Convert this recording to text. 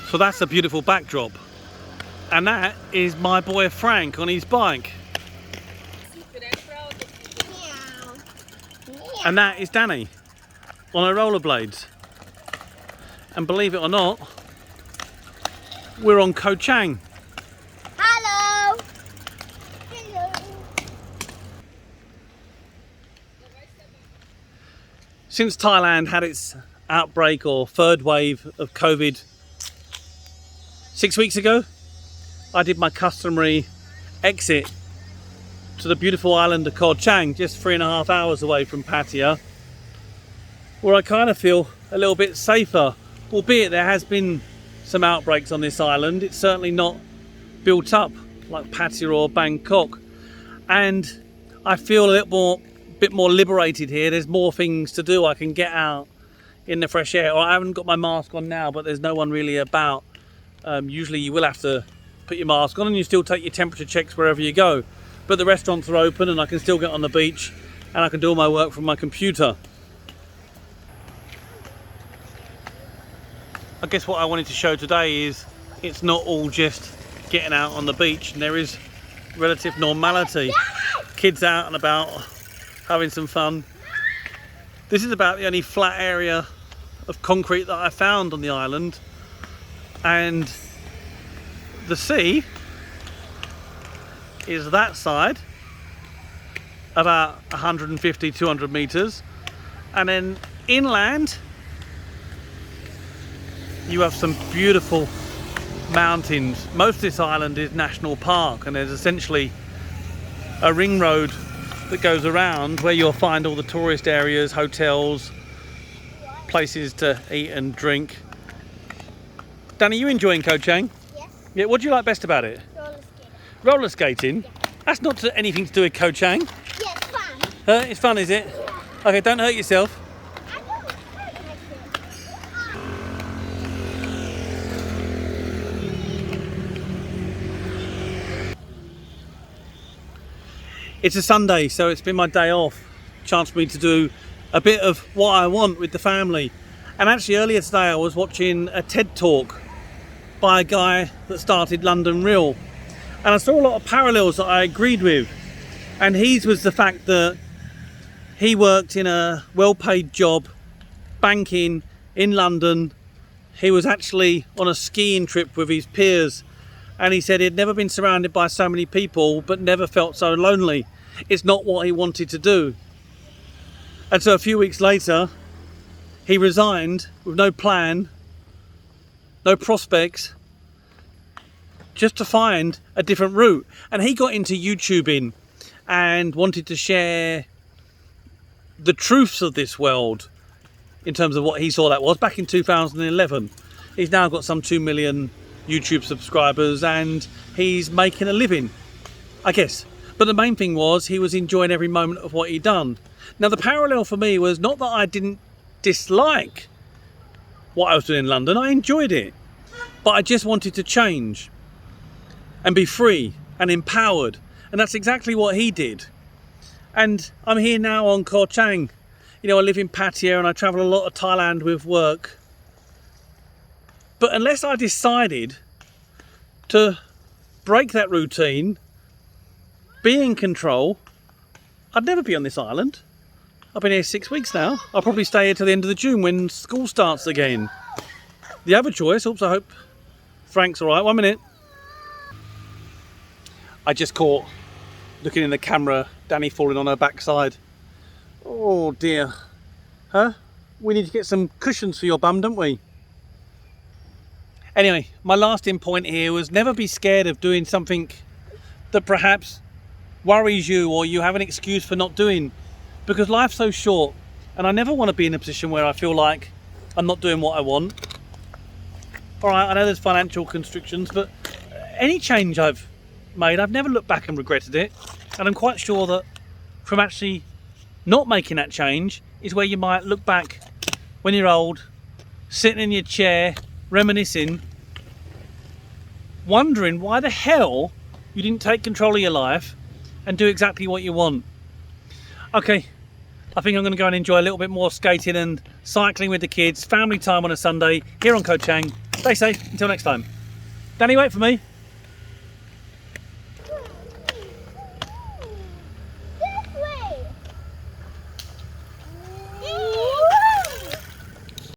So that's a beautiful backdrop. And that is my boy Frank on his bike. And that is Danny on her rollerblades. And believe it or not, we're on Koh Chang. Hello. Hello. Since Thailand had its outbreak or third wave of COVID 6 weeks ago, I did my customary exit to the beautiful island of Koh Chang, just 3.5 hours away from Pattaya, where I kind of feel a little bit safer, albeit there has been some outbreaks on this island. It's certainly not built up like Pattaya or Bangkok, and I feel a bit more liberated here. There's more things to do. I can get out in the fresh air. I haven't got my mask on now, but there's no one really about. Usually you will have to put your mask on, and you still take your temperature checks wherever you go, but the restaurants are open and I can still get on the beach and I can do all my work from my computer. I guess what I wanted to show today is it's not all just getting out on the beach, and there is relative normality. Kids out and about having some fun. This is about the only flat area of concrete that I found on the island, and the sea is that side, about 150-200 meters, and then inland you have some beautiful mountains. Most of this island is national park, and there's essentially a ring road that goes around where you'll find all the tourist areas, hotels, places to eat and drink. Danny, you enjoying Koh Chang? Yes. Yeah, what do you like best about it? Roller skating. Roller skating? Yeah. That's not anything to do with Koh Chang. Yeah, it's fun. It's fun, is it? Yeah. Okay, don't hurt yourself. I don't hurt myself. It's a Sunday, so it's been my day off. Chance for me to do a bit of what I want with the family. And actually earlier today I was watching a TED talk by a guy that started London Real, and I saw a lot of parallels that I agreed with, and his was the fact that he worked in a well-paid job banking in London. He was actually on a skiing trip with his peers, and he said he'd never been surrounded by so many people but never felt so lonely. It's not what he wanted to do. And so a few weeks later he resigned with no plan, no prospects, just to find a different route. And he got into YouTubing and wanted to share the truths of this world in terms of what he saw that was back in 2011. He's now got some 2 million YouTube subscribers and he's making a living, I guess. But the main thing was he was enjoying every moment of what he'd done. Now the parallel for me was not that I didn't dislike what I was doing in London. I enjoyed it, but I just wanted to change and be free and empowered, and that's exactly what he did. And I'm here now on Koh Chang. You know, I live in Pattaya and I travel a lot of Thailand with work, but unless I decided to break that routine, be in control, I'd never be on this island. I've been here 6 weeks now. I'll probably stay here till the end of June when school starts again. The other choice, oops, I hope Frank's all right. 1 minute. I just caught, looking in the camera, Danny falling on her backside. Oh dear. Huh? We need to get some cushions for your bum, don't we? Anyway, my lasting point here was never be scared of doing something that perhaps worries you or you have an excuse for not doing, because life's so short and I never want to be in a position where I feel like I'm not doing what I want. All right, I know there's financial constrictions, but any change I've made, I've never looked back and regretted it. And I'm quite sure that from actually not making that change is where you might look back when you're old, sitting in your chair, reminiscing, wondering why the hell you didn't take control of your life and do exactly what you want. Okay, I think I'm going to go and enjoy a little bit more skating and cycling with the kids. Family time on a Sunday here on Koh Chang. Stay safe until next time. Danny, wait for me.